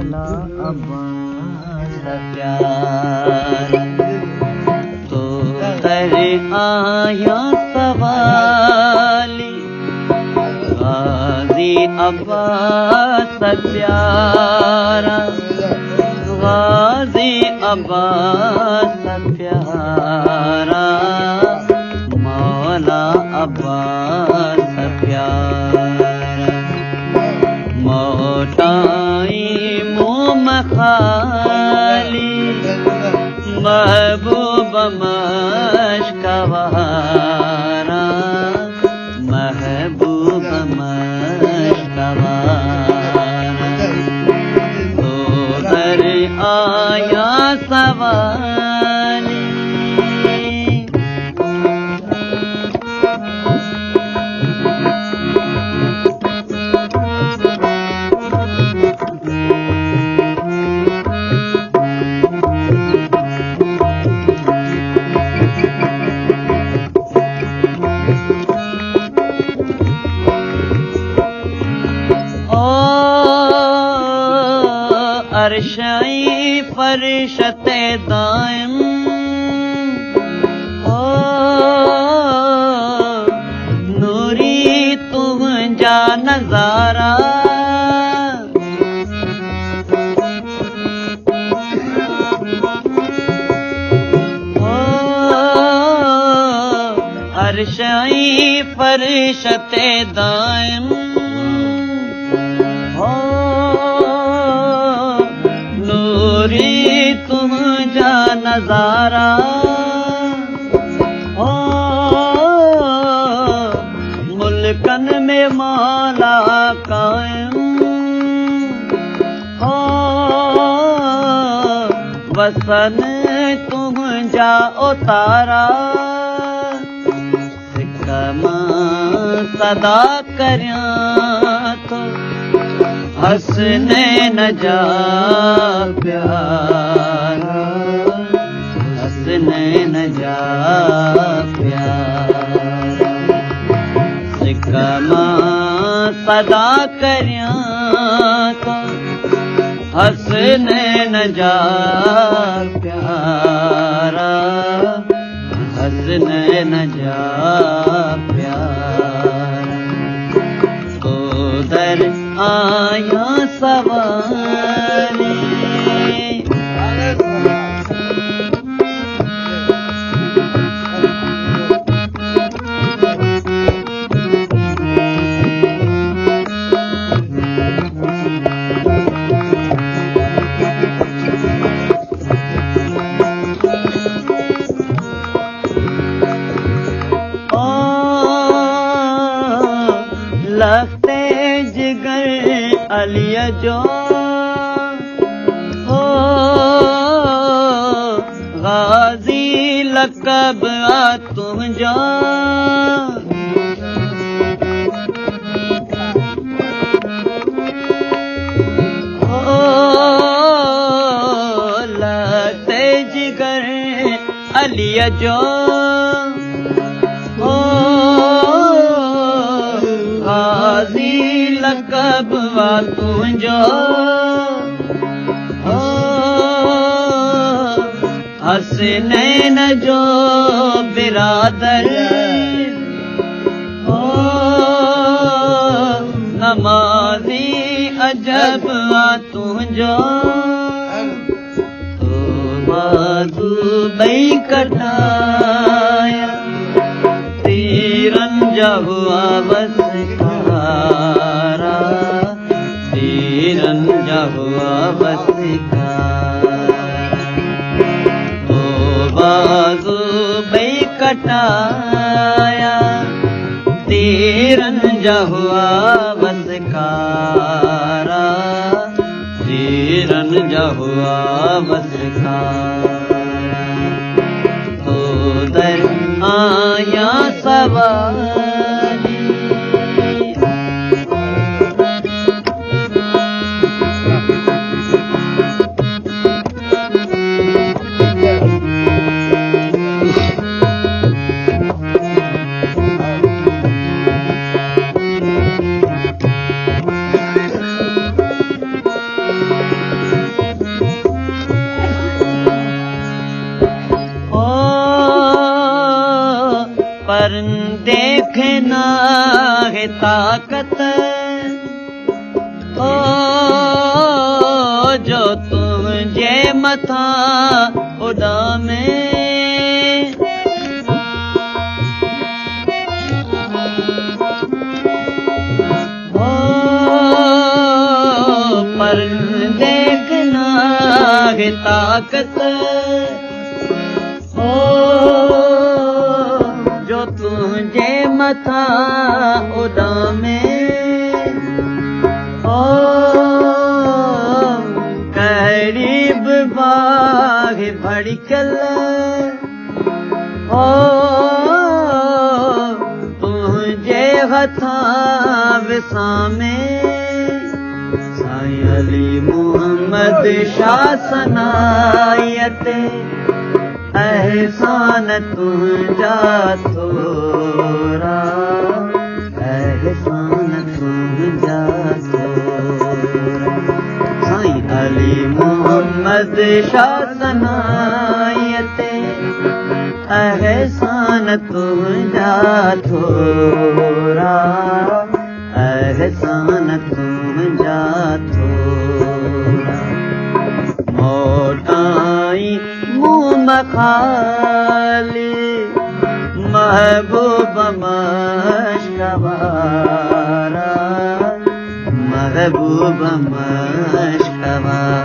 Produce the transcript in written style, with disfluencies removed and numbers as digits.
मौला अब्बास प्यारा तो दर आया सवाली गाजी अब्बास प्यारा गाजी अब्बास प्यारा मौला अब्बास प्यारा मोटाई मुँह खाली महबूब मशकवारा महबूब मशकवारा तो घर आया सवाली अरशाई फरिश्ते दाइम ओ नूरी तुम जा नजारा ओ अरशाई फरिश्ते दाइम तुम जा नजारा ओ मुल्कन में मौला कायम ओ वसन तुम जा उतारा सिक्कमा सदा करया तो हंसने न जा प्यारा हंसने न जा प्यारा सिक्कमा सदा करया तो हंसने न जा प्यारा हंसने न जा प्यारा तो दर आया सवाली लगते जिगर अलिया जो हो गाजी लकब तुम जो हो लगते जिगर अलिया जो गाजी लकब तुझो हसनैन जो बिरादर नमाजी अजब तुझो तो बाजू बई कटाया तीरंजा हुआ बस तीरंजा हुआ बस ओ बाजू बई कटाया तीरंजा हुआ बस तीरंजा हुआ बस तो दर आया सवाली पर देखना है ताकत ओ जो तुझे मथा उड़ावे पर देखना है ताकत ओ जो तुझे मथा उड़ावे ओ करीब बाग भड़कल ओ तुझे हथा विसामे साईं अली मोहम्मद शाह सनायत एहसान तुझा थोरा एहसान तुझा थोरा साईं अली मोहम्मद शाह सनायत एहसान तुझा थोरा एहसान तुझा थोरा मोटाई मुँह मखाली महबूब मशकवारा महबूब मशकवारा